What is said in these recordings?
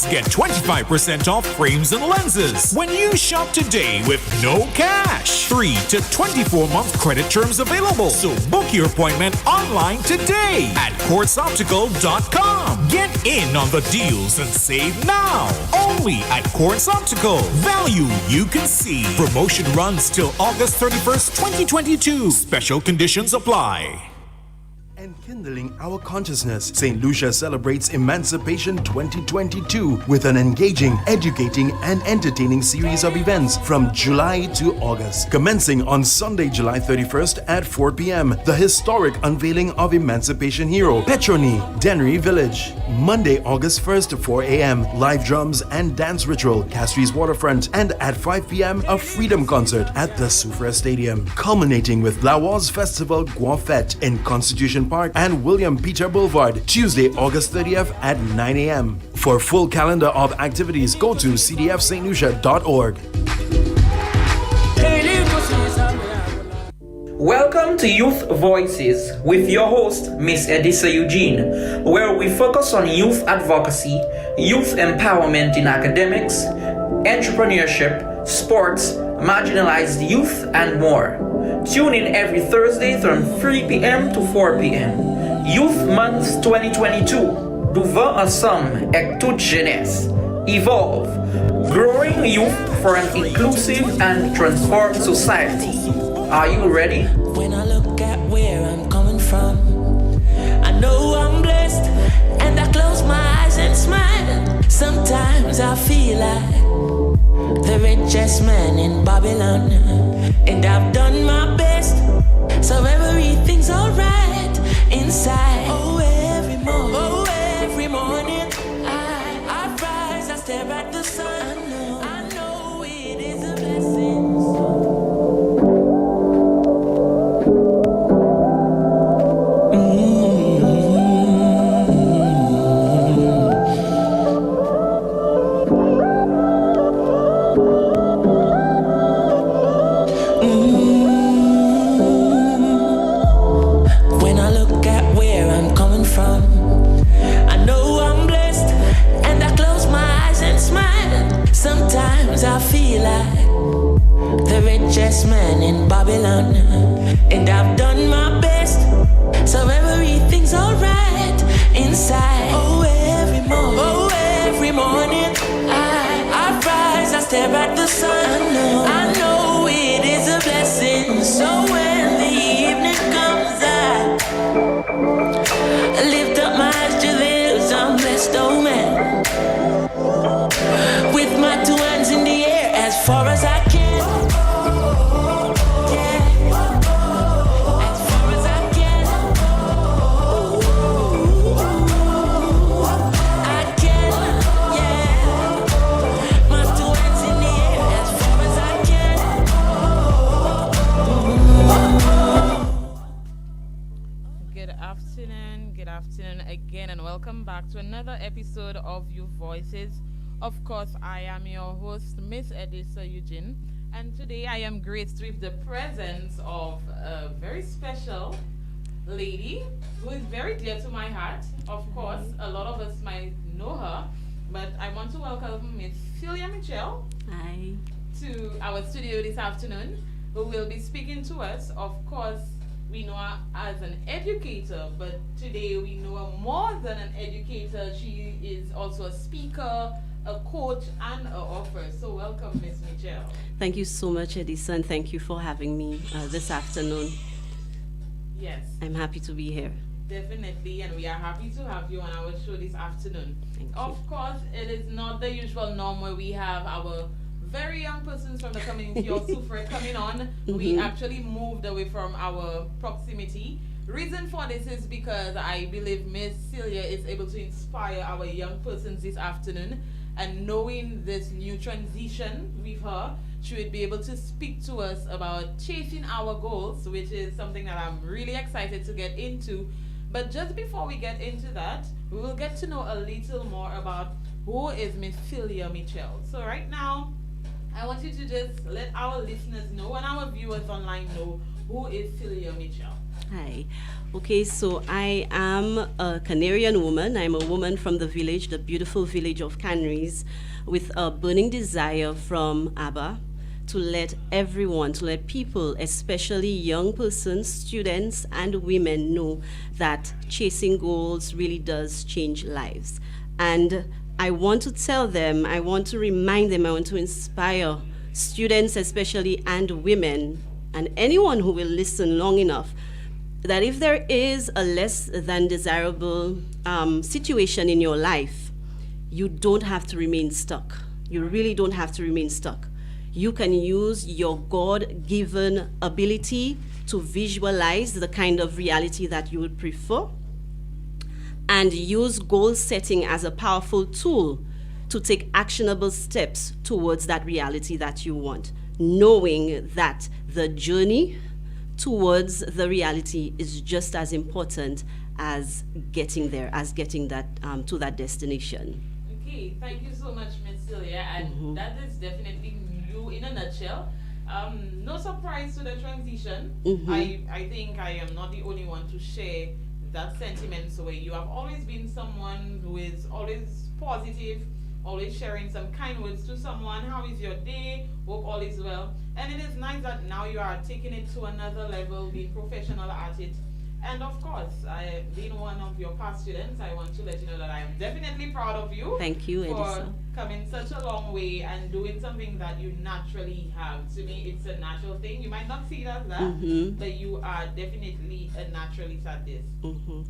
Get 25% off frames and lenses when you shop today with no cash. 3 to 24-month credit terms available. So book your appointment online today at quartzoptical.com. Get in on the deals and save now. Only at Quartz Optical. Value you can see. Promotion runs till August 31st, 2022. Special conditions apply. Enkindling our consciousness, St. Lucia celebrates Emancipation 2022 with an engaging, educating, and entertaining series of events from July to August. Commencing on Sunday, July 31st at 4 p.m., the historic unveiling of Emancipation Hero, Petroni, Dennery Village. Monday, August 1st to 4 a.m., live drums and dance ritual, Castries Waterfront, and at 5 p.m., a freedom concert at the Soufrière Stadium. Culminating with Lawas Festival Guafette in Constitution Park and William Peter Boulevard, Tuesday, August 30th at 9 a.m. For full calendar of activities, go to cdfstlucia.org. Welcome to Youth Voices with your host, Miss Edissa Eugene, where we focus on youth advocacy, youth empowerment in academics, entrepreneurship, sports, marginalized youth, and more. Tune in every Thursday from 3 p.m. to 4 p.m. Youth Month 2022. Devant ensemble et toute jeunesse. Evolve. Growing youth for an inclusive and transformed society. Are you ready? When I look at where I'm coming from, I know I'm blessed, and I close my eyes and smile. Sometimes I feel like the richest man in Babylon, and I've done my best, so everything's alright inside. Oh, every morning, I rise, I stare at the sun. I know it is a blessing. I feel like the richest man in Babylon, and I've done my best, so everything's alright inside. Oh, every morning, I rise, I stare at the sun. I know it is a blessing. So when the evening comes, I lift up my eyes to this blessed old man, with my two hands in the air as far as I can. As far as I can. I can, yeah. My two hands in the air as far as I can. Good afternoon again, and welcome back to another episode of Youth Voices. Of course, I am your host, Miss Edissa Eugene, and today I am graced with the presence of a very special lady who is very dear to my heart. Of course, a lot of us might know her, but I want to welcome Miss CELIA MITCHEL to our studio this afternoon, who will be speaking to us. Of course, we know her as an educator, but today we know her more than an educator. She is also a speaker, a coach, and an author. So welcome, Miss MITCHEL. Thank you so much, Edison. Thank you for having me this afternoon. Yes. I'm happy to be here. Definitely, and we are happy to have you on our show this afternoon. Thank you. Of course, it is not the usual norm where we have our very young persons from the community or Soufrière coming on. We actually moved away from our proximity. Reason for this is because I believe Miss CELIA is able to inspire our young persons this afternoon, and knowing this new transition with her, she would be able to speak to us about chasing our goals, which is something that I'm really excited to get into. But just before we get into that, we will get to know a little more about who is Miss CELIA MITCHEL. So right now, I want you to just let our listeners know and our viewers online know who is CELIA MITCHEL. Hi. Okay, so I am a Canarian woman. I'm a woman from the village, the beautiful village of Canaries, with a burning desire from ABBA to let people, especially young persons, students, and women know that chasing goals really does change lives. And I want to tell them, I want to remind them, I want to inspire students, especially, and women, and anyone who will listen long enough, that if there is a less than desirable situation in your life, you don't have to remain stuck. You really don't have to remain stuck. You can use your God-given ability to visualize the kind of reality that you would prefer, and use goal setting as a powerful tool to take actionable steps towards that reality that you want, knowing that the journey towards the reality is just as important as getting there, as getting that to that destination. Okay, thank you so much, Miss Celia, and that is definitely you in a nutshell. No surprise to the transition. I think I am not the only one to share that sentiment. So you have always been someone who is always positive, always sharing some kind words to someone. How is your day? Hope all is well. And it is nice that now you are taking it to another level, being professional at it. And of course, being one of your past students, I want to let you know that I am definitely proud of you. Thank you, for Edisa. coming such a long way and doing something that you naturally have. To me, it's a natural thing. You might not see it as that, but you are definitely a naturalist at this.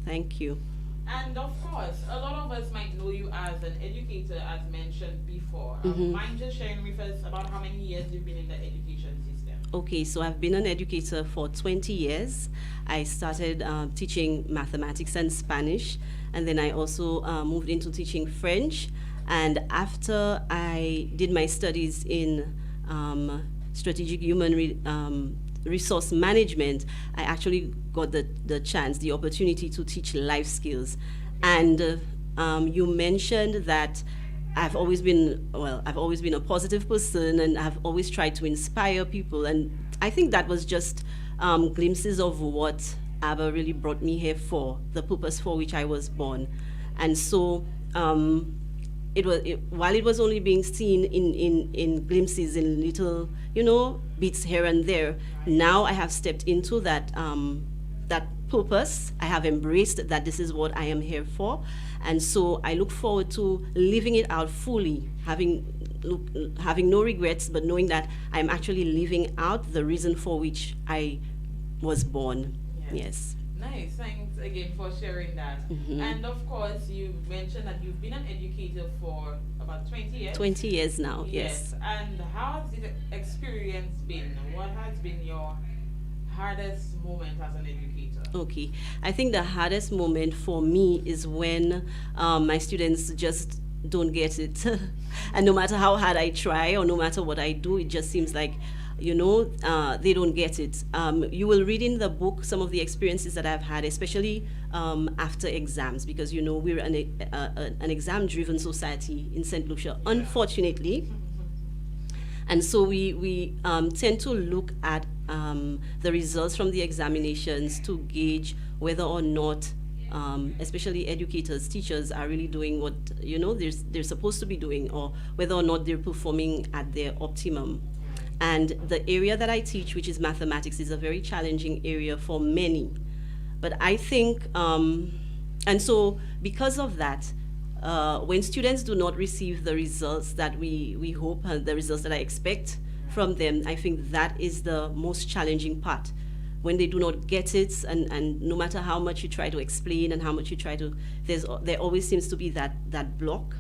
Thank you. And of course, a lot of us might know you as an educator, as mentioned before. Mind just sharing with us about how many years you've been in the education system? Okay, so I've been an educator for 20 years. I started teaching mathematics and Spanish, and then I also moved into teaching French. And after I did my studies in strategic human resource management, I actually got the opportunity to teach life skills. And you mentioned that I've always been a positive person, and I've always tried to inspire people. And I think that was just glimpses of what ABBA really brought me here for, the purpose for which I was born. And so while it was only being seen in glimpses, in little, bits here and there, now I have stepped into that purpose. I have embraced that this is what I am here for. And so I look forward to living it out fully, having no regrets, but knowing that I'm actually living out the reason for which I was born. Yes. Nice. Thanks again for sharing that. And of course, you mentioned that you've been an educator for about 20 years. 20 years now, yes. And how has the experience been? What has been your hardest moment as an educator? Okay, I think the hardest moment for me is when my students just don't get it. And no matter how hard I try, or no matter what I do, it just seems like, they don't get it. You will read in the book some of the experiences that I've had, especially after exams, because we're an exam-driven society in St. Lucia, unfortunately. And so we tend to look at the results from the examinations to gauge whether or not, especially educators, teachers, are really doing what they're supposed to be doing, or whether or not they're performing at their optimum. And the area that I teach, which is mathematics, is a very challenging area for many. But I think, and so because of that, when students do not receive the results that we hope, and the results that I expect from them, I think that is the most challenging part. When they do not get it, and no matter how much you try to explain and how much you try to, there always seems to be that block.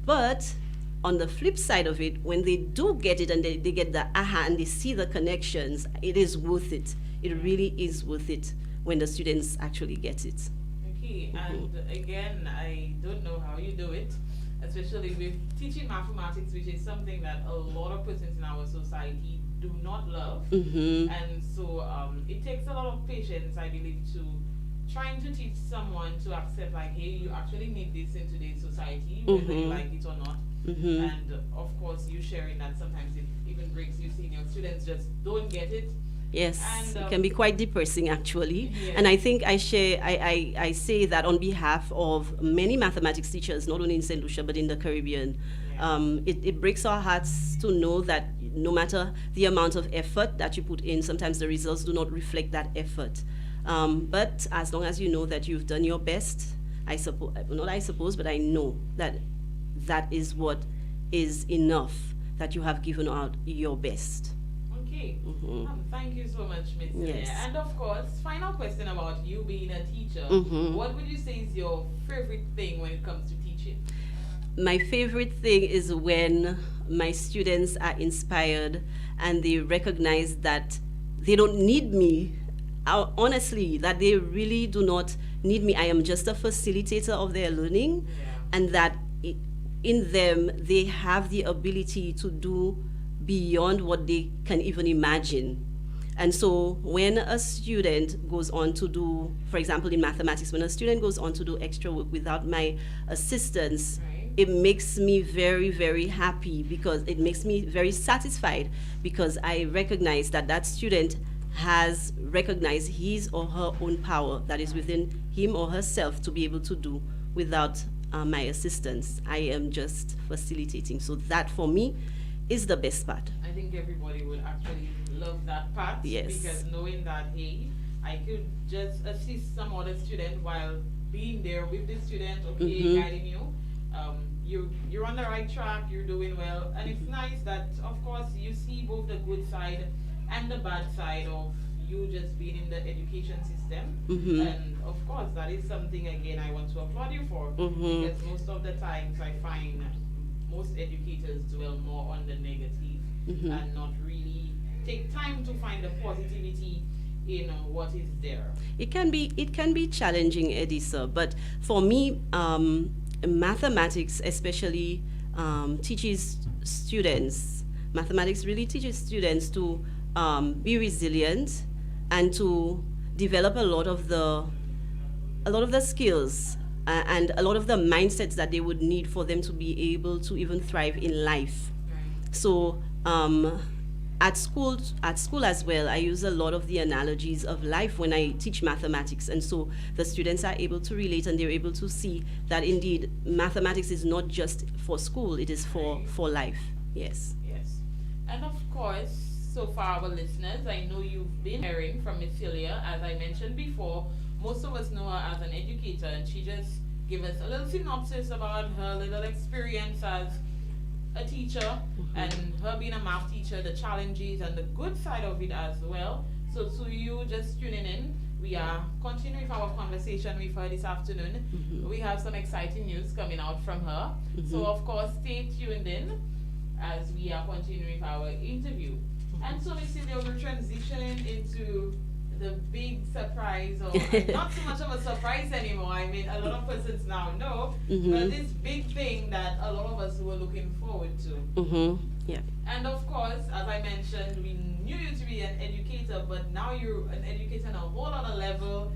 But on the flip side of it, when they do get it and they get the aha and they see the connections, it is worth it. It really is worth it when the students actually get it. Okay, and again, I don't know how you do it, especially with teaching mathematics, which is something that a lot of persons in our society do not love. And so it takes a lot of patience, I believe, to trying to teach someone to accept, like, hey, you actually need this in today's society, whether you like it or not. And of course, you sharing that sometimes it even breaks you, seeing your students just don't get it. Yes, And, it can be quite depressing actually. Yeah. And I think I say that on behalf of many mathematics teachers, not only in St. Lucia, but in the Caribbean. Yeah. It breaks our hearts to know that no matter the amount of effort that you put in, sometimes the results do not reflect that effort. But as long as you know that you've done your best, but I know that that is what is enough, that you have given out your best. Okay. Thank you so much, Miss Celia. Yes. And of course, final question about you being a teacher. What would you say is your favorite thing when it comes to teaching? My favorite thing is when my students are inspired and they recognize that they don't need me. Honestly, that they really do not need me. I am just a facilitator of their learning, and that in them they have the ability to do beyond what they can even imagine. And so when a student goes on to do, for example, in mathematics, when a student goes on to do extra work without my assistance, it makes me very, very happy, because it makes me very satisfied, because I recognize that that student has recognized his or her own power that is within him or herself to be able to do without my assistance. I am just facilitating. So that for me is the best part. I think everybody would actually love that part. Yes. Because knowing that, hey, I could just assist some other student while being there with the student, okay, guiding you. You're on the right track, you're doing well. And it's nice that, of course, you see both the good side and the bad side of you just being in the education system. And of course, that is something, again, I want to applaud you for. Because most of the times I find most educators dwell more on the negative and not really take time to find the positivity in what is there. It can be challenging, Edisa, but for me, mathematics especially teaches students. Mathematics really teaches students to be resilient and to develop a lot of the skills and a lot of the mindsets that they would need for them to be able to even thrive in life. So at school as well, I use a lot of the analogies of life when I teach mathematics, and so the students are able to relate and they're able to see that indeed mathematics is not just for school, it is for life. Yes. Yes. And of course, so for our listeners, I know you've been hearing from Miss Celia. As I mentioned before, most of us know her as an educator, and she just gave us a little synopsis about her little experience as a teacher and her being a math teacher, the challenges and the good side of it as well. So to you just tuning in, we are continuing our conversation with her this afternoon. We have some exciting news coming out from her. So of course, stay tuned in as we are continuing our interview. And so Miss Celia, we're transitioning into the big surprise, or not so much of a surprise anymore. I mean, a lot of persons now know, but this big thing that a lot of us were looking forward to. Yeah. And of course, as I mentioned, we knew you to be an educator, but now you're an educator on a whole other level,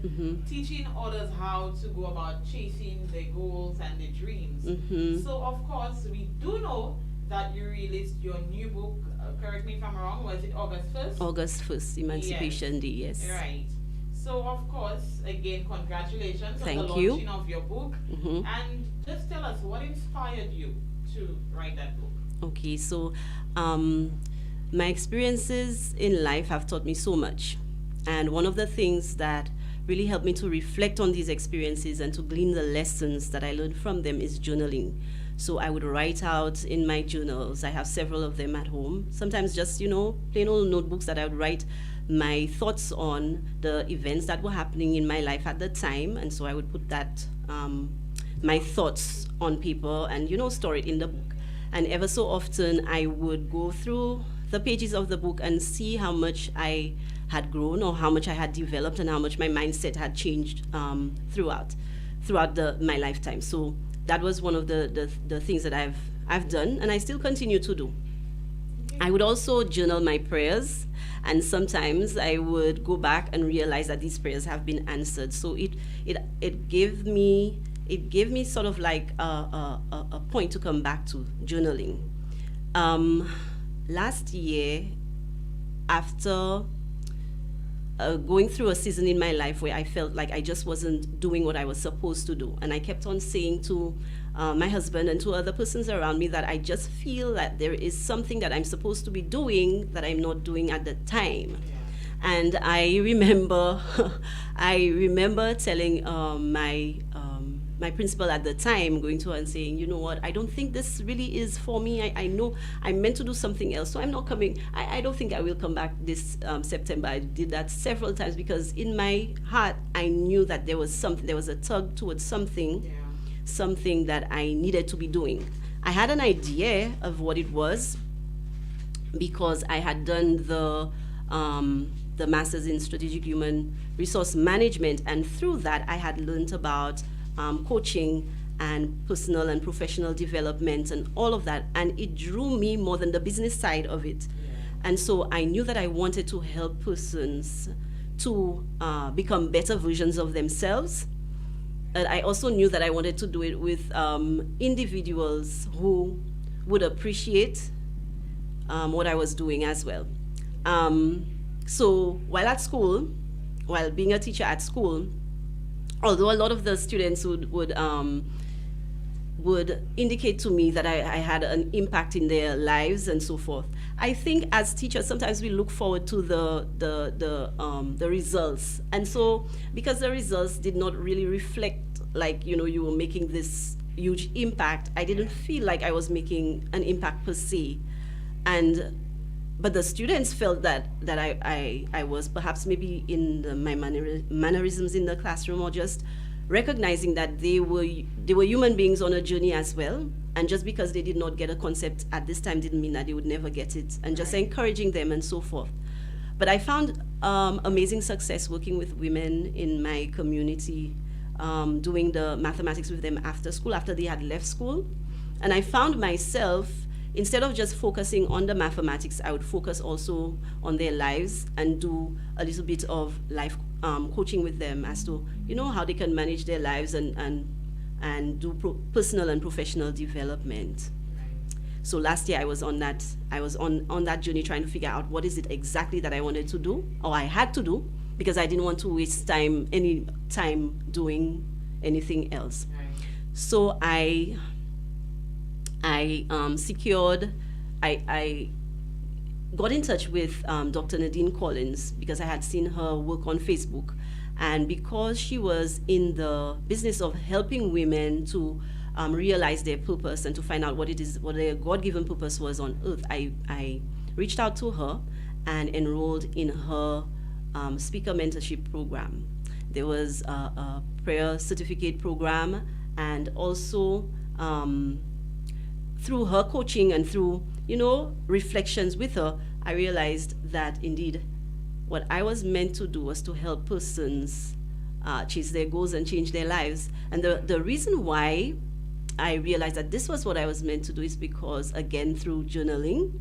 teaching others how to go about chasing their goals and their dreams. So of course, we do know that you released your new book, correct me if I'm wrong, was it August 1st? August 1st, Emancipation Day, yes. Right. So of course, again, congratulations on the Thank you. launching of your book. And just tell us, what inspired you to write that book? Okay, so my experiences in life have taught me so much. And one of the things that really helped me to reflect on these experiences and to glean the lessons that I learned from them is journaling. So I would write out in my journals. I have several of them at home. Sometimes just, plain old notebooks that I would write my thoughts on the events that were happening in my life at the time. And so I would put that, my thoughts on paper and, store it in the book. And ever so often I would go through the pages of the book and see how much I had grown or how much I had developed and how much my mindset had changed throughout my lifetime. So that was one of the things that I've done and I still continue to do. I would also journal my prayers, and sometimes I would go back and realize that these prayers have been answered. So it gave me sort of like a point to come back to journaling. Last year, after going through a season in my life where I felt like I just wasn't doing what I was supposed to do. And I kept on saying to my husband and to other persons around me that I just feel that there is something that I'm supposed to be doing that I'm not doing at the time. And I remember, telling my principal at the time, going to her and saying, you know what, I don't think this really is for me. I know I'm meant to do something else, so I'm not coming. I don't think I will come back this September. I did that several times because in my heart, I knew that there was a tug towards something that I needed to be doing. I had an idea of what it was because I had done the Masters in Strategic Human Resource Management, and through that I had learned about coaching and personal and professional development and all of that, and it drew me more than the business side of it. And so I knew that I wanted to help persons to become better versions of themselves. And I also knew that I wanted to do it with individuals who would appreciate what I was doing as well. So while being a teacher at school, although a lot of the students would indicate to me that I had an impact in their lives and so forth, I think as teachers sometimes we look forward to the results, and so because the results did not really reflect like you were making this huge impact, I didn't feel like I was making an impact per se, but the students felt that I was perhaps maybe in my mannerisms in the classroom, or just recognizing that they were human beings on a journey as well. And just because they did not get a concept at this time didn't mean that they would never get it, and just encouraging them and so forth. But I found amazing success working with women in my community, doing the mathematics with them after school, after they had left school. And I found myself, instead of just focusing on the mathematics, I would focus also on their lives and do a little bit of life coaching with them as to how they can manage their lives and do personal and professional development. So last year I was on that journey, trying to figure out what is it exactly that I wanted to do, or I had to do, because I didn't want to waste any time doing anything else. So I got in touch with Dr. Nadine Collins because I had seen her work on Facebook, and because she was in the business of helping women to realize their purpose and to find out what their God-given purpose was on earth, I reached out to her and enrolled in her speaker mentorship program. There was a prayer certificate program, and also through her coaching and through, reflections with her, I realized that indeed what I was meant to do was to help persons chase their goals and change their lives. And the reason why I realized that this was what I was meant to do is because, again, through journaling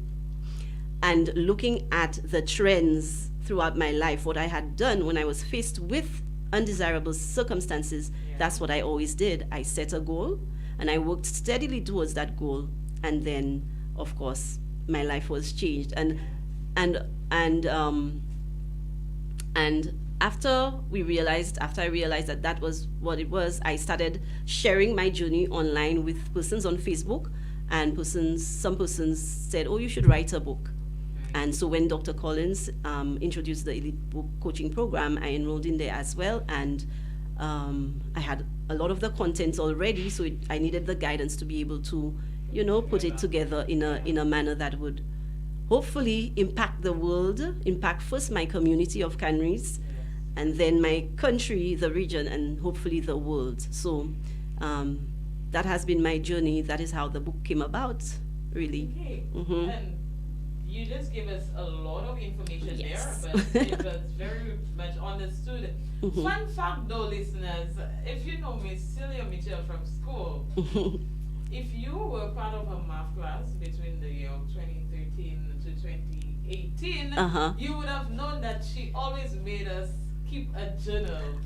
and looking at the trends throughout my life, what I had done when I was faced with undesirable circumstances, that's what I always did. I set a goal, and I worked steadily towards that goal, and then, of course, my life was changed. And after I realized that that was what it was, I started sharing my journey online with persons on Facebook, and some persons said, "Oh, you should write a book." And so when Dr. Collins introduced the Elite Book Coaching Program, I enrolled in there as well, and I had a lot of the content already, so I needed the guidance to be able to, put it together in a manner that would hopefully impact the world, impact first my community of Canaries, and then my country, the region, and hopefully the world. So that has been my journey. That is how the book came about, really. Okay. Mm-hmm. And you just gave us a lot of information Yes. there, but it was very much understood. Mm-hmm. Fun fact though, listeners, if you know Miss CELIA Mitchell from school, if you were part of a math class between the year of 2013 to 2018, you would have known that she always made us keep a journal.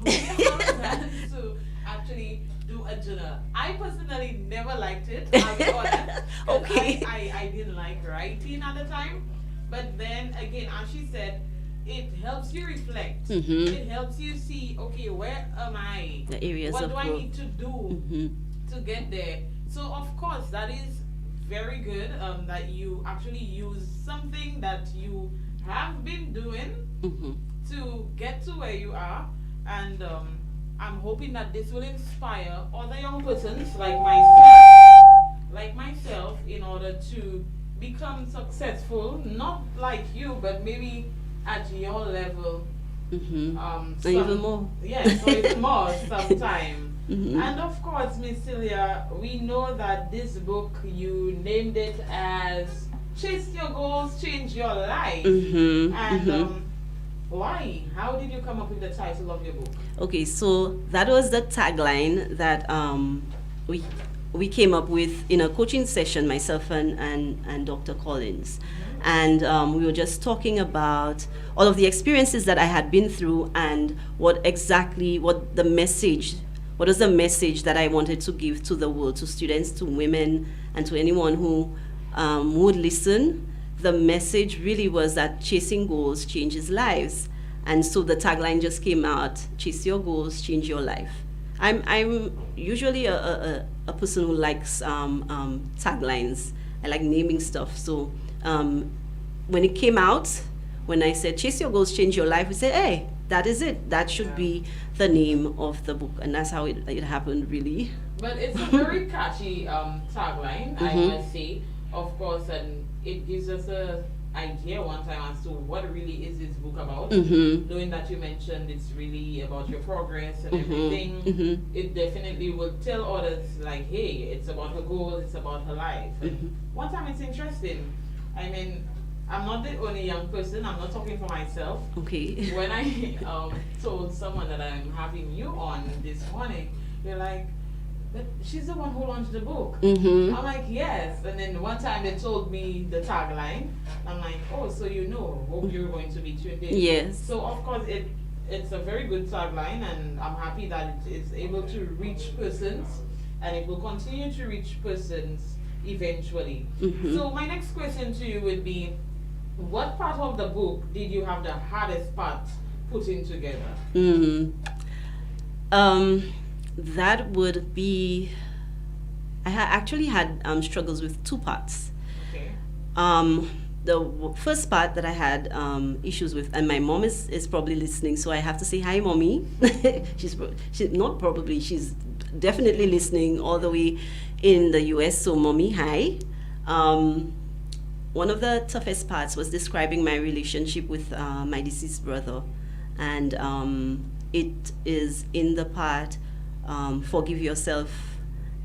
We have plans to actually do a journal. I personally never liked it, I'll be honest. Okay. I didn't like writing at the time. But then again, as she said, it helps you reflect. Mm-hmm. It helps you see, okay, where am I? The areas what of do I growth. need to do to get there? So of course that is very good that you actually use something that you have been doing to get to where you are, and I'm hoping that this will inspire other young persons like myself in order to become successful, not like you, but maybe at your level. And even more. Yes, or even more sometime. And of course, Miss Celia, we know that this book, you named it as Chase Your Goals, Change Your Life. And why? How did you come up with the title of your book? Okay, so that was the tagline that we came up with in a coaching session, myself and Dr. Collins. And we were just talking about all of the experiences that I had been through and what was the message that I wanted to give to the world, to students, to women, and to anyone who would listen. The message really was that chasing goals changes lives. And so the tagline just came out: chase your goals, change your life. I'm usually a person who likes taglines. I like naming stuff. So when it came out, when I said chase your goals, change your life, we said, hey, that is it. That should be the name of the book. And that's how it happened, really. But it's a very catchy tagline, I must say, of course, and it gives us a idea one time as to what really is this book about. Knowing that you mentioned it's really about your progress and everything, it definitely will tell others like, hey, it's about her goals, it's about her life. And one time it's interesting. I mean, I'm not the only young person, I'm not talking for myself. Okay. When I told someone that I'm having you on this morning, they're like, but she's the one who launched the book. I'm like, yes. And then one time they told me the tagline. I'm like, oh, so you know, hope you're going to be tuned in. Yes. So of course it's a very good tagline, and I'm happy that it is able to reach persons, and it will continue to reach persons eventually. So my next question to you would be, what part of the book did you have the hardest part putting together? That would be, I actually had struggles with two parts. Okay. The first part that I had issues with, and my mom is probably listening, so I have to say hi, mommy. she's definitely listening all the way in the US, so mommy, hi. One of the toughest parts was describing my relationship with my deceased brother, and it is in the part forgive yourself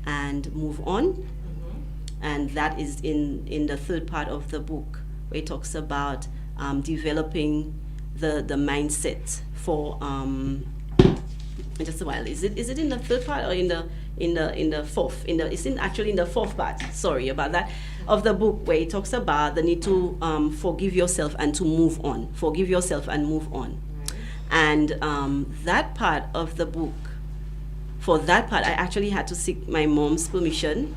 and move on, and that is in the third part of the book, where it talks about developing the mindset for just a while. Is it in the third part or in the fourth? It's actually in the fourth part. Sorry about that, of the book, where it talks about the need to forgive yourself and to move on. Forgive yourself and move on. And that part of the book, for that part, I actually had to seek my mom's permission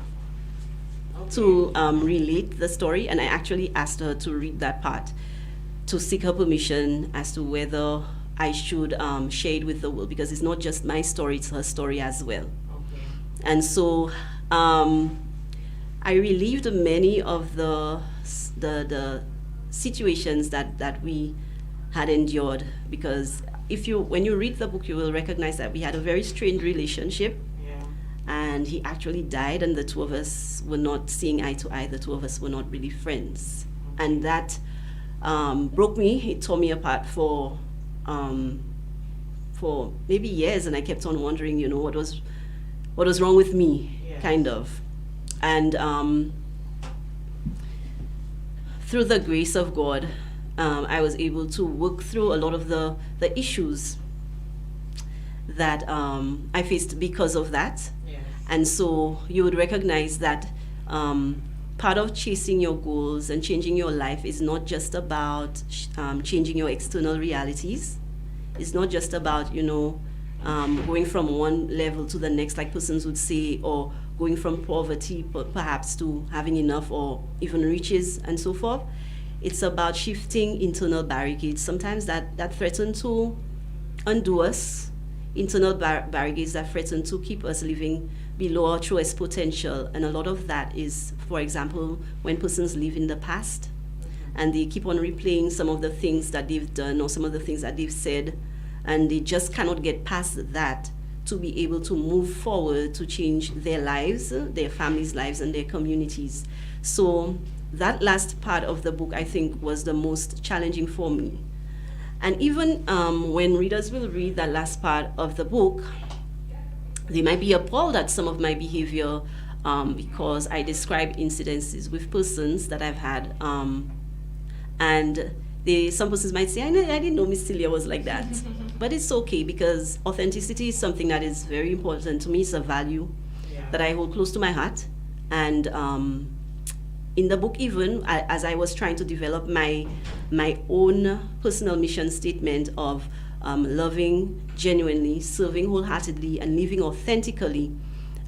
to relate the story, and I actually asked her to read that part, to seek her permission as to whether I should share it with the world, because it's not just my story, it's her story as well. Okay. And so I relieved many of the situations that we had endured, because when you read the book, you will recognize that we had a very strained relationship. Yeah. And he actually died, and the two of us were not seeing eye to eye. The two of us were not really friends. And that broke me. It tore me apart for maybe years, and I kept on wondering, what was wrong with me, Yes. kind of. And through the grace of God, I was able to work through a lot of the issues that I faced because of that. Yes. And so you would recognize that part of chasing your goals and changing your life is not just about changing your external realities. It's not just about, going from one level to the next, like persons would say, or going from poverty perhaps to having enough or even riches and so forth. It's about shifting internal barricades. Sometimes that threaten to undo us, internal barricades that threaten to keep us living below our truest potential. And a lot of that is, for example, when persons live in the past and they keep on replaying some of the things that they've done or some of the things that they've said, and they just cannot get past that to be able to move forward to change their lives, their families' lives, and their communities. So that last part of the book, I think, was the most challenging for me. And even when readers will read that last part of the book, they might be appalled at some of my behavior because I describe incidences with persons that I've had. And some persons might say, I didn't know Miss CELIA was like that. But it's okay, because authenticity is something that is very important to me. It's a value that I hold close to my heart. And in the book, even as I was trying to develop my own personal mission statement of loving genuinely, serving wholeheartedly, and living authentically,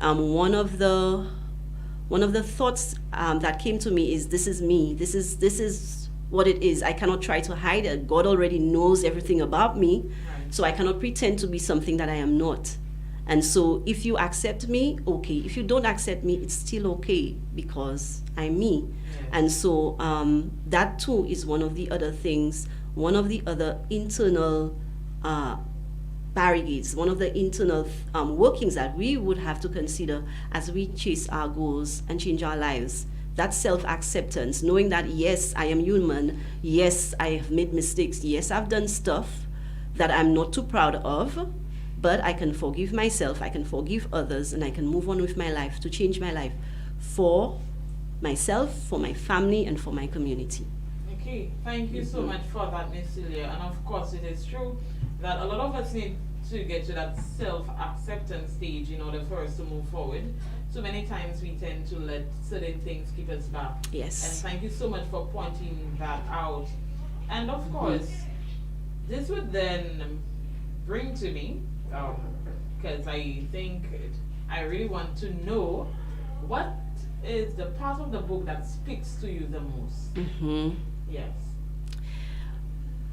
one of the thoughts that came to me is, this is me. This is what it is. I cannot try to hide it. God already knows everything about me, so I cannot pretend to be something that I am not. And so if you accept me, okay. If you don't accept me, it's still okay, because I'm me. And so that too is one of the other things, one of the other internal barricades, one of the internal workings that we would have to consider as we chase our goals and change our lives. That self-acceptance, knowing that, yes, I am human, yes, I have made mistakes, yes, I've done stuff that I'm not too proud of, but I can forgive myself, I can forgive others, and I can move on with my life to change my life for myself, for my family, and for my community. Okay, thank you so much for that, Miss CELIA. And of course, it is true that a lot of us need to get to that self-acceptance stage in order for us to move forward. So many times we tend to let certain things keep us back. Yes. And thank you so much for pointing that out. And of course, this would then bring to me, because I think I really want to know, what is the part of the book that speaks to you the most? Yes.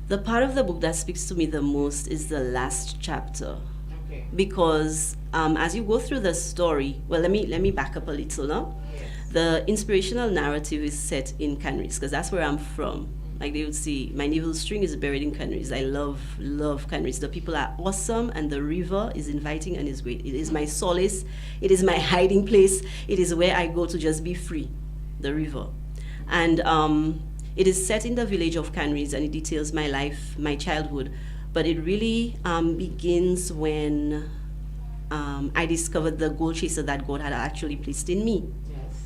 The part of the book that speaks to me the most is the last chapter. Okay. Because as you go through the story, well, let me back up a little now. Yes. The inspirational narrative is set in Canaries, because that's where I'm from. Like they would say, my navel string is buried in Canaries. I love Canaries. The people are awesome, and the river is inviting and is great. It is my solace. It is my hiding place. It is where I go to just be free, the river. And it is set in the village of Canaries, and it details my life, my childhood. But it really begins when I discovered the goal chaser that God had actually placed in me.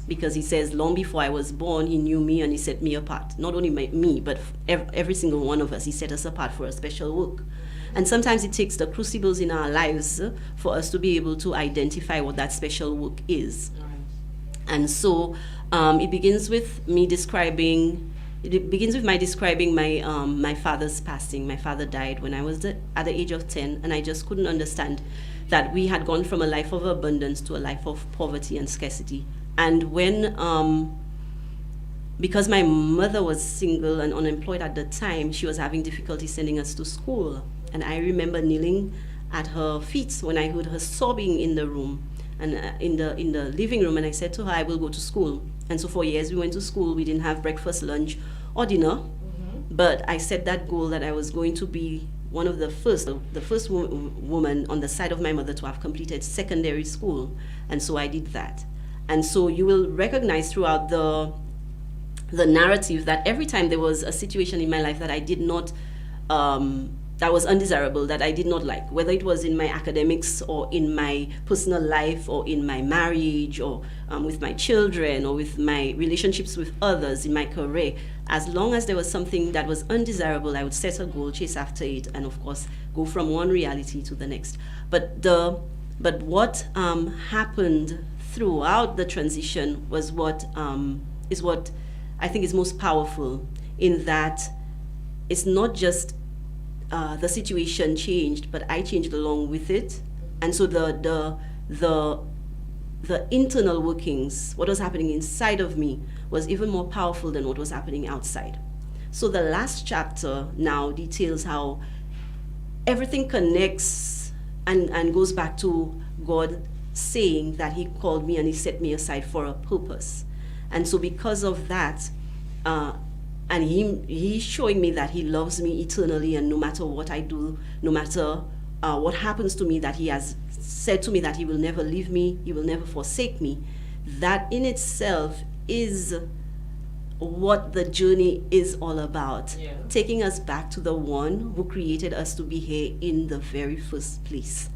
Because he says, long before I was born, he knew me and he set me apart. Not only me, but every single one of us, he set us apart for a special work. And sometimes it takes the crucibles in our lives for us to be able to identify what that special work is. And so it begins with me describing, my father's passing. My father died when I was at the age of 10, and I just couldn't understand that we had gone from a life of abundance to a life of poverty and scarcity. And when, because my mother was single and unemployed at the time, she was having difficulty sending us to school. And I remember kneeling at her feet when I heard her sobbing in the room, and in the living room, and I said to her, I will go to school. And so for years we went to school. We didn't have breakfast, lunch, or dinner. But I set that goal that I was going to be one of the first woman on the side of my mother to have completed secondary school. And so I did that. And so you will recognize throughout the narrative that every time there was a situation in my life that I did not, that was undesirable, that I did not like, whether it was in my academics or in my personal life or in my marriage or with my children or with my relationships with others in my career, as long as there was something that was undesirable, I would set a goal, chase after it, and of course go from one reality to the next. But what happened throughout the transition was what I think is most powerful, in that it's not just the situation changed, but I changed along with it. And so the internal workings, what was happening inside of me, was even more powerful than what was happening outside. So the last chapter now details how everything connects and goes back to God saying that he called me and he set me aside for a purpose. And so because of that, and he's showing me that he loves me eternally, and no matter what I do, no matter what happens to me, that he has said to me that he will never leave me, he will never forsake me. That in itself is what the journey is all about. Yeah. Taking us back to the one who created us to be here in the very first place.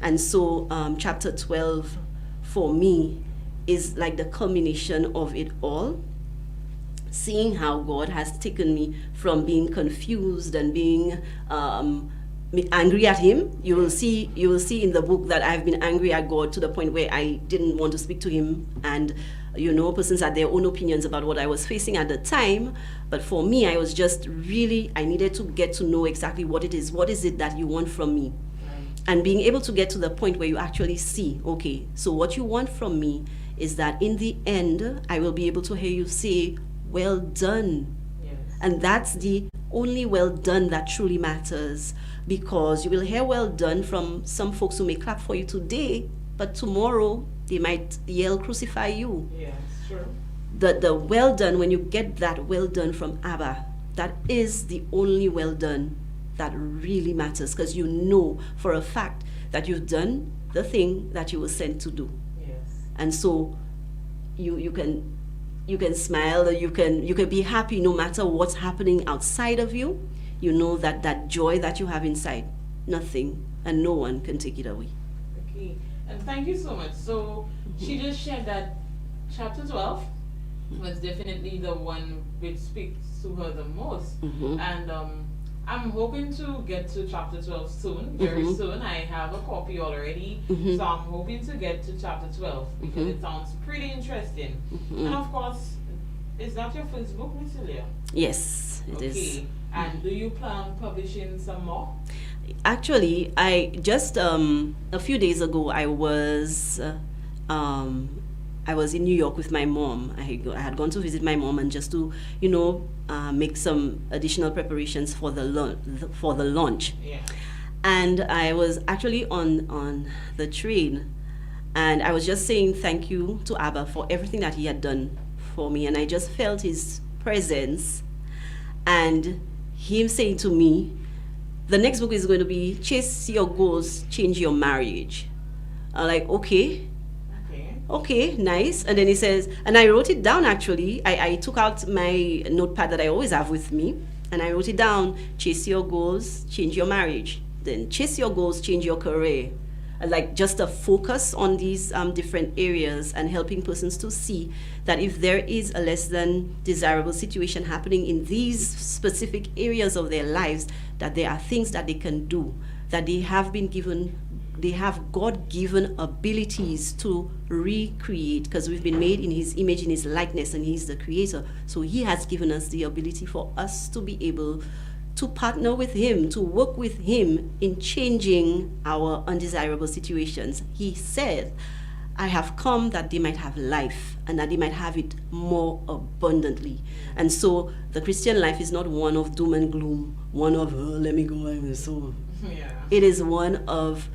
And so chapter 12 for me is like the culmination of it all. Seeing how God has taken me from being confused and being angry at him. You will see in the book that I've been angry at God to the point where I didn't want to speak to him, and persons had their own opinions about what I was facing at the time. But for me, I was just really, I needed to get to know exactly what it is. What is it that you want from me? And being able to get to the point where you actually see, okay, so what you want from me is that in the end, I will be able to hear you say, well done. Yes. And that's the only well done that truly matters, because you will hear well done from some folks who may clap for you today, but tomorrow they might yell crucify you. Yes, true. The well done, when you get that well done from Abba, that is the only well done that really matters, because you know for a fact that you've done the thing that you were sent to do. Yes. And so you can smile, you can be happy no matter what's happening outside of you. You know that joy that you have inside, nothing and no one can take it away. Okay, and thank you so much. So she just shared that chapter 12 was definitely the one which speaks to her the most. And I'm hoping to get to chapter 12 soon, very soon. I have a copy already, so I'm hoping to get to chapter 12 because it sounds pretty interesting. And of course, is that your first book, Miss CELIA? Yes, it is. Okay, and do you plan on publishing some more? Actually, I just a few days ago I was in New York with my mom. I had gone to visit my mom and just to make some additional preparations for the launch. Yeah. And I was actually on the train, and I was just saying thank you to Abba for everything that he had done for me, and I just felt his presence and him saying to me, the next book is going to be Chase Your Goals, Change Your Marriage. I'm like, okay, nice. And then he says, and I wrote it down actually. I took out my notepad that I always have with me, and I wrote it down, chase your goals, change your marriage. Then chase your goals, change your career. Like just a focus on these different areas and helping persons to see that if there is a less than desirable situation happening in these specific areas of their lives, that there are things that they can do, that they have God-given abilities to recreate, because we've been made in his image, in his likeness, and he's the creator. So he has given us the ability for us to be able to partner with him, to work with him in changing our undesirable situations. He said, I have come that they might have life and that they might have it more abundantly. And so the Christian life is not one of doom and gloom, one of, let me go, I'm so. Yeah. It is one of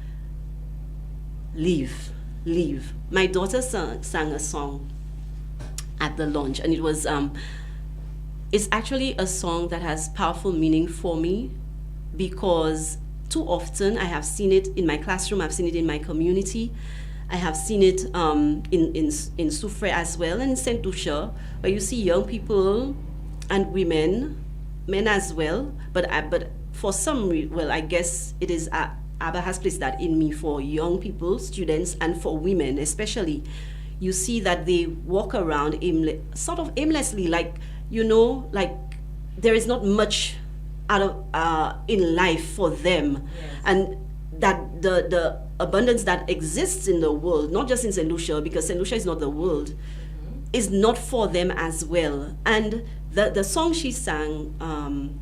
live. My daughter sang a song at the launch, and it was, it's actually a song that has powerful meaning for me, because too often I have seen it in my classroom, I've seen it in my community, I have seen it in Soufre as well, and in St. Lucia, where you see young people and women, men as well, but for some reason, well, I guess it is Abba has placed that in me for young people, students, and for women especially. You see that they walk around sort of aimlessly, like there is not much out of in life for them. Yes. And that the abundance that exists in the world, not just in St. Lucia, because St. Lucia is not the world, is not for them as well. And the song she sang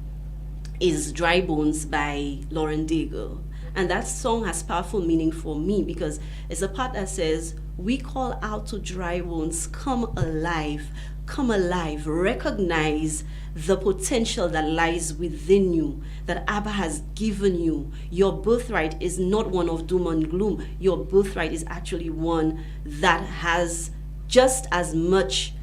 is Dry Bones by Lauren Daigle. And that song has powerful meaning for me, because it's a part that says, we call out to dry bones, come alive, come alive, recognize the potential that lies within you, that Abba has given you. Your birthright is not one of doom and gloom. Your birthright is actually one that has just as much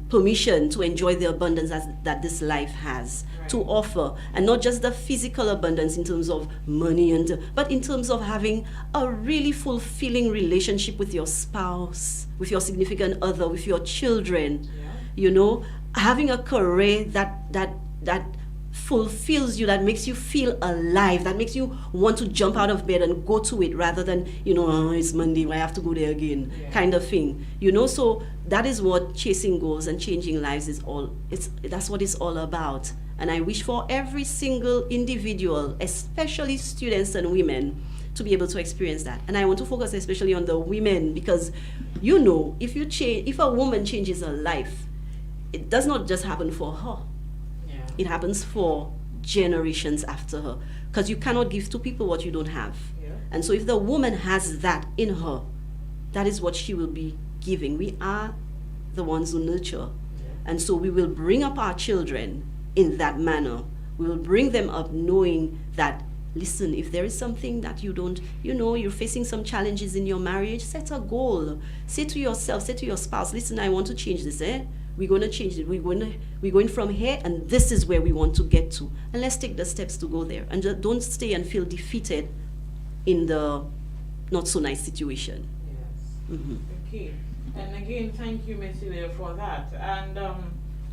permission to enjoy the abundance as that this life has to offer, and not just the physical abundance in terms of money, but in terms of having a really fulfilling relationship with your spouse, with your significant other, with your children. You know, having a career that fulfills you, that makes you feel alive, that makes you want to jump out of bed and go to it, rather than, you know, oh, it's Monday, I have to go there again, kind of thing. You know, so that is what chasing goals and changing lives is all. That's what it's all about. And I wish for every single individual, especially students and women, to be able to experience that. And I want to focus especially on the women, because, you know, if a woman changes her life, it does not just happen for her. It happens for generations after her, because you cannot give to people what you don't have. And so if the woman has that in her, that is what she will be giving. We are the ones who nurture. And so we will bring up our children in that manner. We will bring them up knowing that, listen, if there is something that you don't, you know, you're facing some challenges in your marriage, set a goal. Say to yourself, say to your spouse, listen, I want to change this, We're going to change it. We're going from here, and this is where we want to get to. And let's take the steps to go there. And just don't stay and feel defeated in the not so nice situation. Yes. Okay. And again, thank you, Miss CELIA, for that. And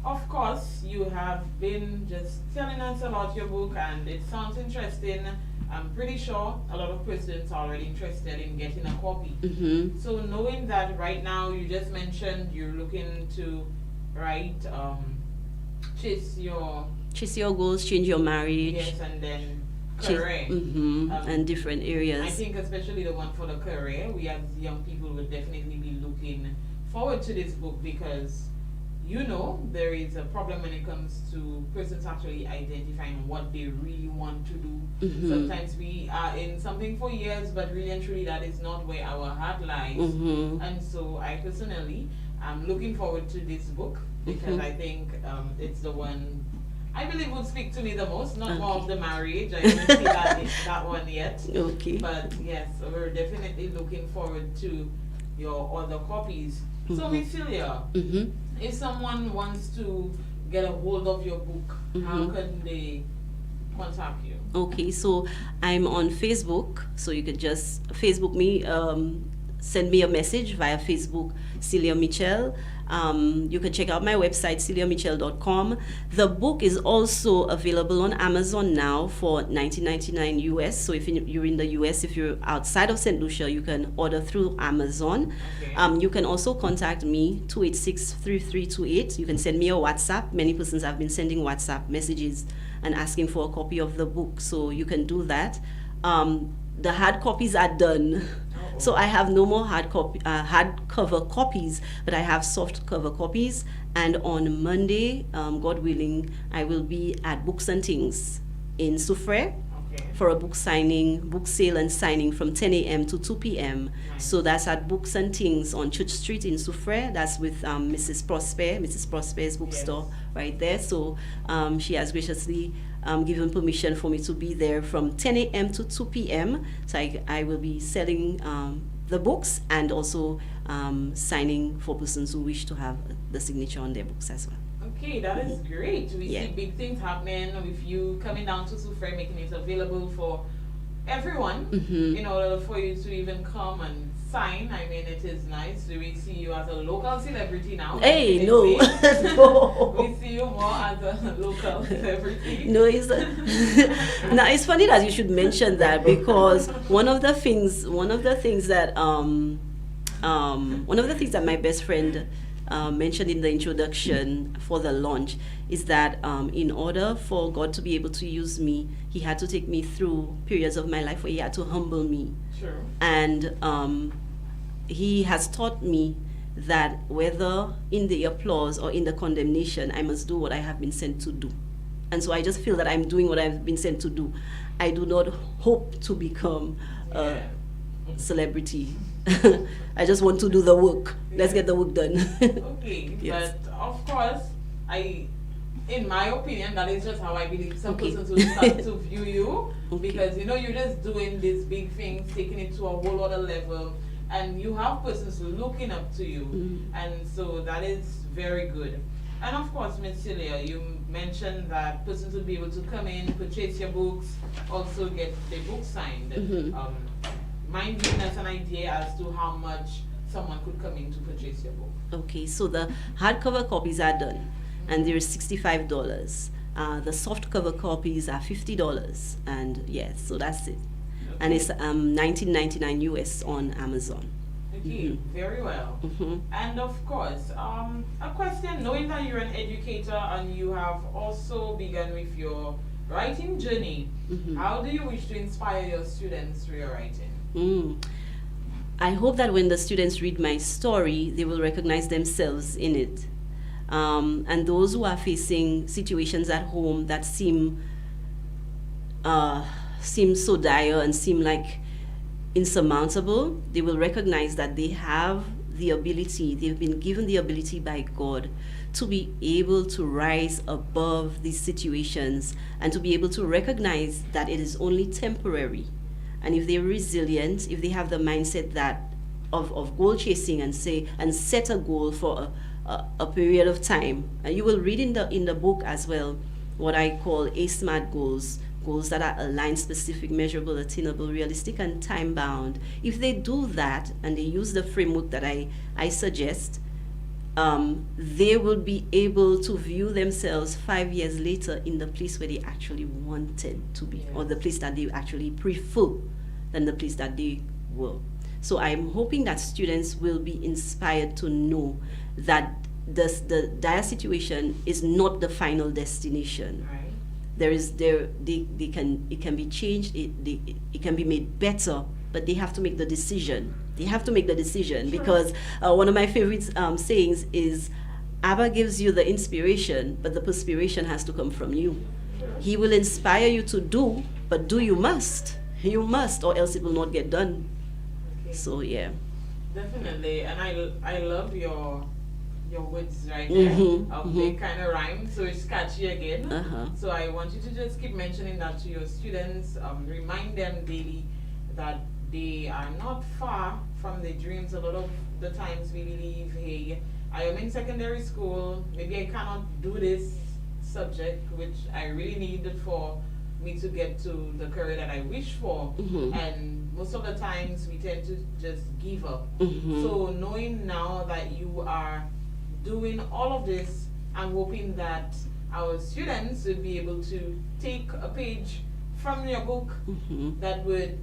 of course, you have been just telling us about your book, and it sounds interesting. I'm pretty sure a lot of persons are already interested in getting a copy. So knowing that right now, you just mentioned you're looking to chase your goals, change your marriage. Yes, and then career. And different areas. I think especially the one for the career, we as young people would definitely be looking forward to this book, because you know there is a problem when it comes to persons actually identifying what they really want to do. Sometimes we are in something for years, but really and truly that is not where our heart lies. And so I personally am looking forward to this book, because I think it's the one I believe would speak to me the most, not more of the marriage. I don't see that one yet. But yes, we're definitely looking forward to your other copies. So Miss CELIA, if someone wants to get a hold of your book, how can they contact you? Okay, so I'm on Facebook, so you could just Facebook me, send me a message via Facebook, CELIA MITCHEL. You can check out my website, celiamitchel.com. The book is also available on Amazon now for $19.99 US. So if you're in the US, if you're outside of St. Lucia, you can order through Amazon. You can also contact me, 286-3328. You can send me a WhatsApp. Many persons have been sending WhatsApp messages and asking for a copy of the book, so you can do that. The hard copies are done. So I have no more hardcover copies, but I have soft cover copies. And on Monday, God willing, I will be at Books and Things in Soufrière for a book sale and signing from 10 a.m. to 2 p.m. So that's at Books and Things on Church Street in Soufrière. That's with Mrs. Prosper's bookstore right there. So she has graciously given permission for me to be there from 10 a.m. to 2 p.m. So I will be selling the books and also signing for persons who wish to have the signature on their books as well. Okay, that is great. We see big things happening with you coming down to Soufrière, making it available for everyone in order for you to even come and sign. I mean, it is nice. We see you as a local celebrity now. Hey, no. We see you more as a local celebrity. No, now it's funny that you should mention that, because one of the things that my best friend mentioned in the introduction for the launch is that in order for God to be able to use me, he had to take me through periods of my life where he had to humble me. Sure. And he has taught me that whether in the applause or in the condemnation, I must do what I have been sent to do. And so I just feel that I'm doing what I've been sent to do. I do not hope to become a celebrity I just want to do the work. Let's get the work done. Okay, Yes. but of course, in my opinion, that is just how I believe some Okay. persons will start to view you, Okay. because you're just doing these big things, taking it to a whole other level, and you have persons looking up to you, and so that is very good. And of course, Ms. Celia, you mentioned that persons will be able to come in, purchase your books, also get the book signed. Mind giving us an idea as to how much someone could come in to purchase your book. Okay, so the hardcover copies are done, and they're $65. The soft cover copies are $50, and yes, so that's it. And it's $19.99 US on Amazon. Okay, very well. And of course, a question, knowing that you're an educator and you have also begun with your writing journey, how do you wish to inspire your students through your writing? I hope that when the students read my story, they will recognize themselves in it. And those who are facing situations at home that seem so dire and seem like insurmountable, they will recognize that they have the ability, they've been given the ability by God to be able to rise above these situations and to be able to recognize that it is only temporary. And if they're resilient, if they have the mindset that of goal chasing and set a goal for a period of time, and you will read in the book as well what I call A-SMART goals that are aligned, specific, measurable, attainable, realistic, and time-bound. If they do that and they use the framework that I suggest, they will be able to view themselves 5 years later in the place where they actually wanted to be, or the place that they actually prefer than the place that they were. So I'm hoping that students will be inspired to know that the dire situation is not the final destination. Right. It can be changed, it can be made better, but they have to make the decision. They have to make the decision, because one of my favorite sayings is, Abba gives you the inspiration, but the perspiration has to come from you. He will inspire you to do, but do you must. You must, or else it will not get done. Okay. So yeah. Definitely, and I love your words right there. They kind of rhyme, so it's catchy again. So I want you to just keep mentioning that to your students. Remind them daily that they are not far from their dreams. A lot of the times we believe, hey, I am in secondary school, maybe I cannot do this subject, which I really need for me to get to the career that I wish for. And most of the times we tend to just give up. So knowing now that you are doing all of this, I'm hoping that our students will be able to take a page from your book that would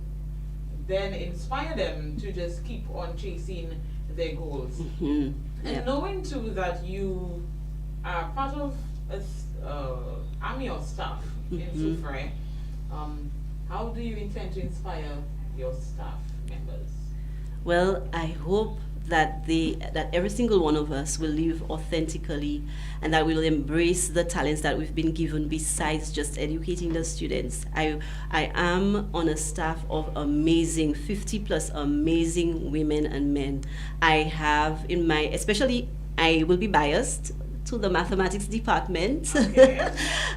then inspire them to just keep on chasing their goals. And knowing too that you are part of army of staff in Sufre, how do you intend to inspire your staff members? Well, I hope that every single one of us will live authentically, and that we'll embrace the talents that we've been given besides just educating the students. I am on a staff of amazing 50 plus amazing women and men. I have in my, especially I will be biased to the mathematics department. Okay.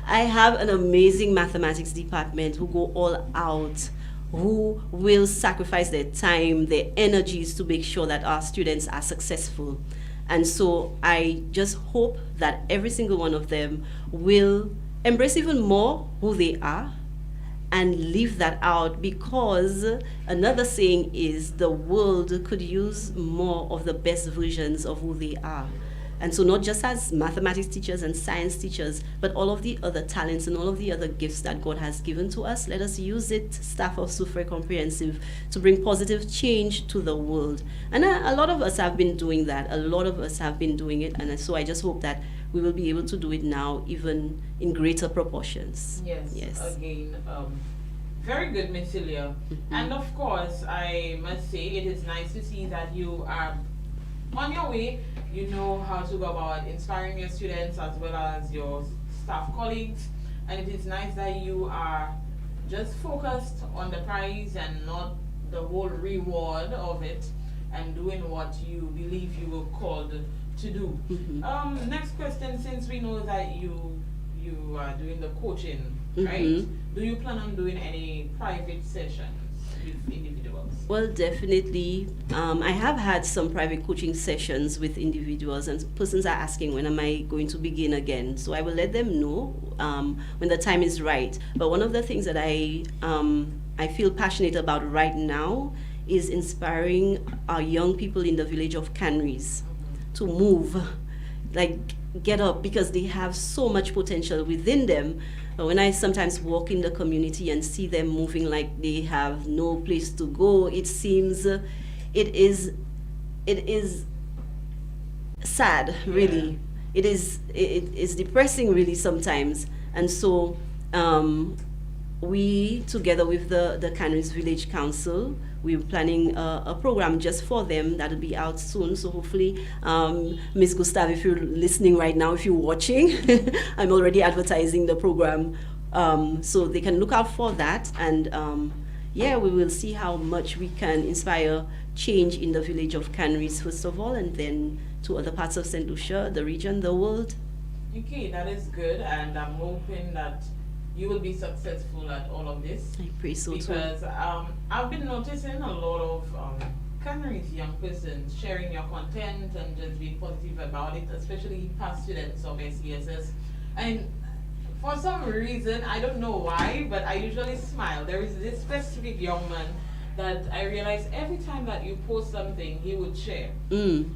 I have an amazing mathematics department who go all out, who will sacrifice their time, their energies to make sure that our students are successful. And so I just hope that every single one of them will embrace even more who they are and live that out, because another saying is the world could use more of the best versions of who they are. And so not just as mathematics teachers and science teachers, but all of the other talents and all of the other gifts that God has given to us, let us use it, staff of Sufre Comprehensive, to bring positive change to the world. And a lot of us have been doing that. A lot of us have been doing it. And so I just hope that we will be able to do it now, even in greater proportions. Yes. Again, very good, Ms. Celia. And of course, I must say it is nice to see that you are on your way. You know how to go about inspiring your students as well as your staff colleagues, and it is nice that you are just focused on the prize and not the whole reward of it. and doing what you believe you were called to do. Next question, since we know that you are doing the coaching, right? Do you plan on doing any private sessions with individuals? Well, definitely. I have had some private coaching sessions with individuals, and persons are asking when am I going to begin again. So I will let them know when the time is right. But one of the things that I feel passionate about right now is inspiring our young people in the village of Canries to move, like get up, because they have so much potential within them. But when I sometimes walk in the community and see them moving like they have no place to go, it seems it is sad, really. It is depressing, really, sometimes. And so we, together with the Canries Village Council, we're planning a program just for them that'll be out soon. So hopefully, Ms. Gustav, if you're listening right now, if you're watching, I'm already advertising the program. So they can look out for that. And we will see how much we can inspire change in the village of Canries, first of all, and then to other parts of St. Lucia, the region, the world. Okay, that is good. And I'm hoping that you will be successful at all of this. I pray so too. Because I've been noticing a lot of Canries young persons sharing your content and just being positive about it, especially past students of SESS. And for some reason, I don't know why, but I usually smile. There is this specific young man that I realize every time that you post something, he would share. And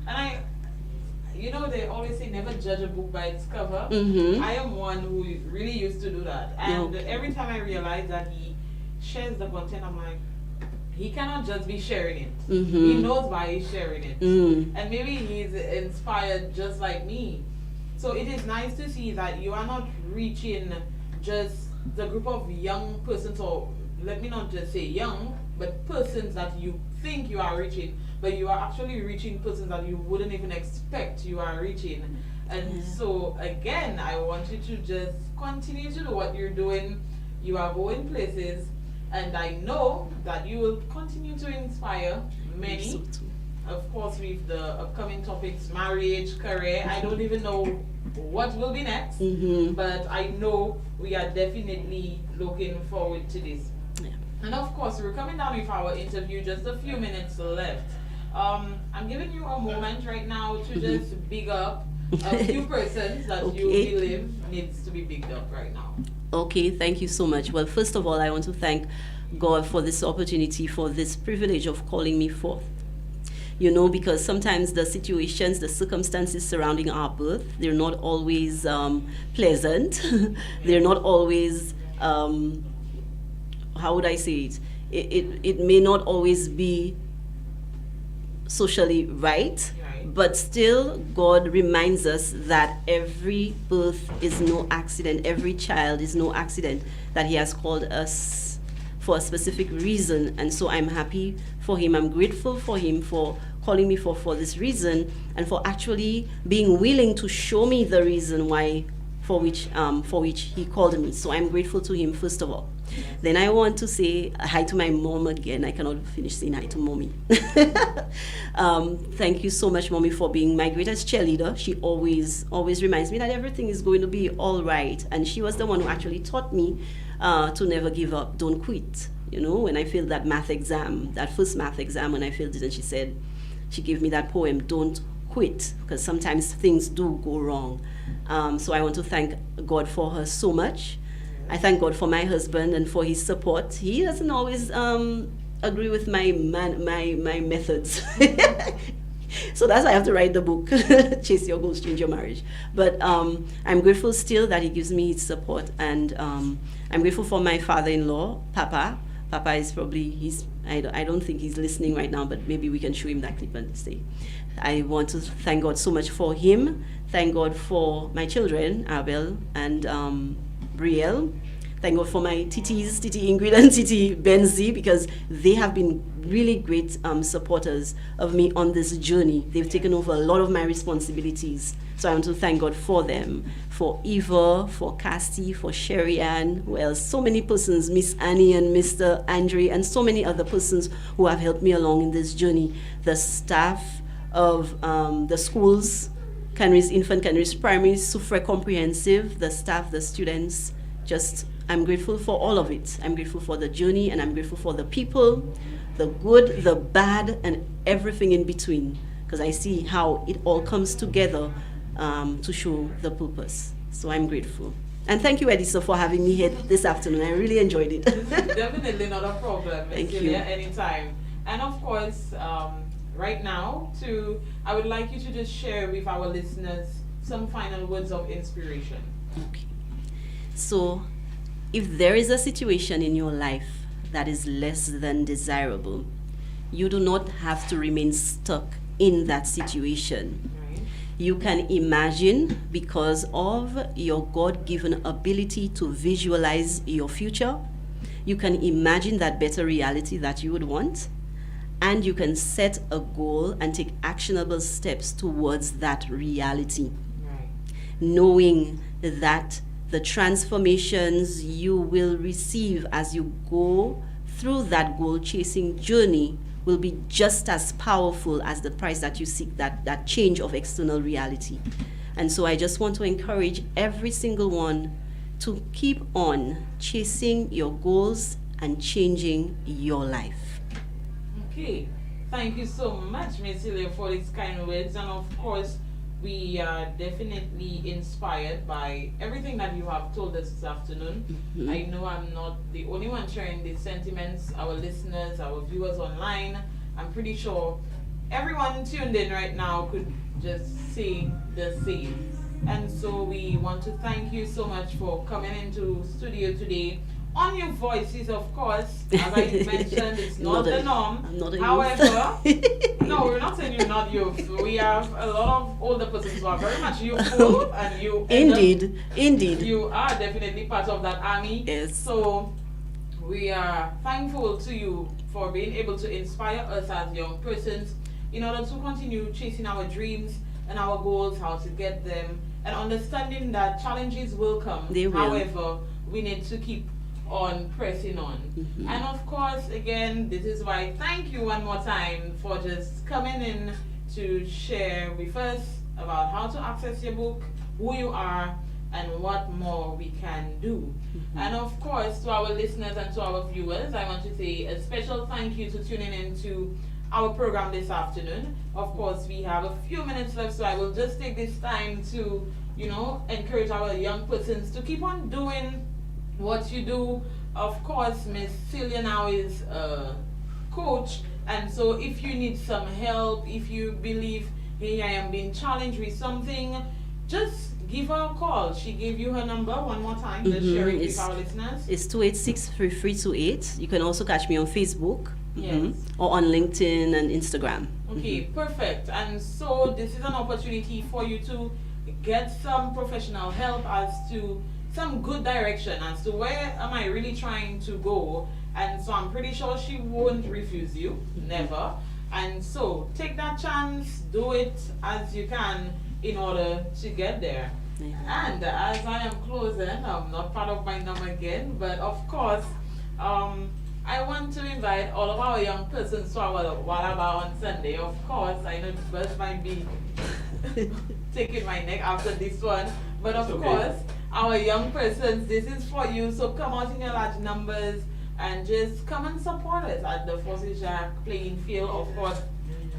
they always say never judge a book by its cover. I am one who really used to do that. And every time I realize that he shares the content, I'm like, he cannot just be sharing it. He knows why he's sharing it. And maybe he's inspired just like me. So it is nice to see that you are not reaching just the group of young persons, or let me not just say young, but persons that you think you are reaching, but you are actually reaching persons that you wouldn't even expect you are reaching. And so again, I want you to just continue to do what you're doing. You are going places, and I know that you will continue to inspire many. So too. Of course, with the upcoming topics, marriage, career, I don't even know what will be next, but I know we are definitely looking forward to this. And of course, we're coming down with our interview, just a few minutes left. I'm giving you a moment right now to just big up a few persons that you believe needs to be bigged up right now. Okay, thank you so much. Well, first of all, I want to thank God for this opportunity, for this privilege of calling me forth. Because sometimes the situations, the circumstances surrounding our birth, they're not always pleasant. They're not always, how would I say it? It may not always be socially right, but still God reminds us that every birth is no accident, every child is no accident, that He has called us for a specific reason. And so I'm happy for Him. I'm grateful for Him for calling me for this reason, and for actually being willing to show me the reason why, for which He called me. So I'm grateful to Him, first of all. Then I want to say hi to my mom again. I cannot finish saying hi to mommy. Thank you so much, mommy, for being my greatest cheerleader. She always reminds me that everything is going to be all right. And she was the one who actually taught me to never give up, don't quit. When I failed that math exam, that first math exam, when I failed it, and she gave me that poem, Don't Quit, because sometimes things do go wrong. So I want to thank God for her so much. I thank God for my husband and for his support. He doesn't always agree with my methods. So that's why I have to write the book, Chase Your Goals, Change Your Marriage. But I'm grateful still that he gives me his support. And I'm grateful for my father-in-law, Papa. Papa is probably, I don't think he's listening right now, but maybe we can show him that clip and say. I want to thank God so much for him. Thank God for my children, Abel and Brielle. Thank God for my TTs, TT Ingrid and TT Benzi, because they have been really great supporters of me on this journey. They've taken over a lot of my responsibilities. So I want to thank God for them, for Eva, for Cassie, for Sherry Ann, well, so many persons, Miss Annie and Mr. Andre, and so many other persons who have helped me along in this journey. The staff of the schools, Canaries Infant, Canaries Primary, Sufre Comprehensive, the staff, the students, just I'm grateful for all of it. I'm grateful for the journey, and I'm grateful for the people, the good, the bad, and everything in between, because I see how it all comes together to show the purpose. So I'm grateful. And thank you, Edisa, for having me here this afternoon. I really enjoyed it. Definitely not a problem. Thank you. Anytime. And of course, right now, I would like you to just share with our listeners some final words of inspiration. Okay. So, if there is a situation in your life that is less than desirable, you do not have to remain stuck in that situation. Right. You can imagine, because of your God-given ability to visualize your future, you can imagine that better reality that you would want, and you can set a goal and take actionable steps towards that reality. Right. Knowing that the transformations you will receive as you go through that goal-chasing journey will be just as powerful as the price that you seek, that change of external reality. And so I just want to encourage every single one to keep on chasing your goals and changing your life. Okay. Thank you so much, Miss CELIA, for these kind words. And of course, we are definitely inspired by everything that you have told us this afternoon. Mm-hmm. I know I'm not the only one sharing these sentiments. Our listeners, our viewers online, I'm pretty sure everyone tuned in right now could just say the same. And so we want to thank you so much for coming into studio today. On your voices, of course, as I mentioned, it's not the norm. I'm not a However, no, we're not saying you're not youth. We have a lot of older persons who are very much youthful, and you Indeed. you are definitely part of that army. Yes. So we are thankful to you for being able to inspire us as young persons in order to continue chasing our dreams and our goals, how to get them, and understanding that challenges will come. They will. However, we need to keep on pressing on. Mm-hmm. And of course, again, this is why thank you one more time for just coming in to share with us about how to access your book, who you are, and what more we can do. Mm-hmm. And of course, to our listeners and to our viewers, I want to say a special thank you to tuning in to our program this afternoon. Of course, we have a few minutes left, so I will just take this time to, encourage our young persons to keep on doing what you do. Of course, Miss CELIA now is a coach, and so if you need some help, if you believe, hey, I am being challenged with something, just give her a call. She gave you her number one more time. Let's share it with our listeners. It's 286-3328. You can also catch me on Facebook, Yes. or on LinkedIn and Instagram. Okay, perfect. And so this is an opportunity for you to get some professional help as to some good direction as to where am I really trying to go. And so I'm pretty sure she won't refuse you, never. And so take that chance, do it as you can in order to get there. And as I am closing, I'm not part of my number again, but of course, I want to invite all of our young persons to our Walaba on Sunday. Of course, I know the bus might be taking my neck after this one, but of course, our young persons, this is for you. So come out in your large numbers and just come and support us at the Forces Jack playing field. Of course,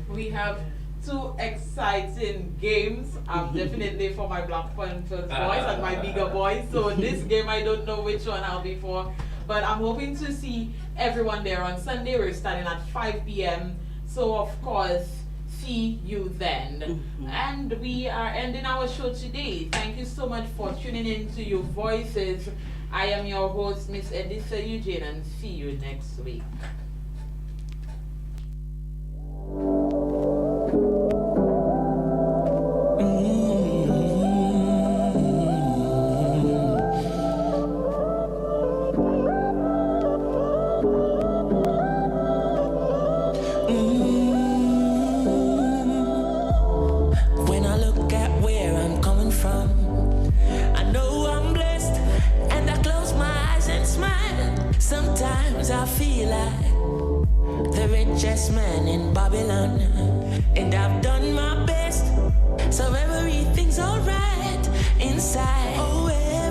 we have two exciting games. I'm definitely for my Black Panthers boys and my bigger boys. So this game, I don't know which one I'll be for, but I'm hoping to see everyone there on Sunday. We're starting at 5 p.m. So of course, see you then. And we are ending our show today. Thank you so much for tuning in to Your Voices. I am your host, Miss Edisa Eugene, and see you next week. When I look at where I'm Sometimes I feel like the richest man in Babylon, and I've done my best, so everything's alright inside. Oh well.